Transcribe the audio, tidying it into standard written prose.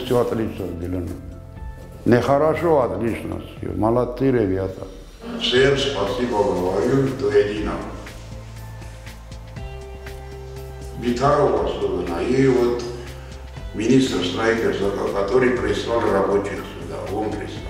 все отлично сделано. Нехорошо, отлично. Молодцы, ребята. Всем спасибо говорю до единого. Витаров особенно. И вот министр строительства, который прислал рабочих сюда, он прислал.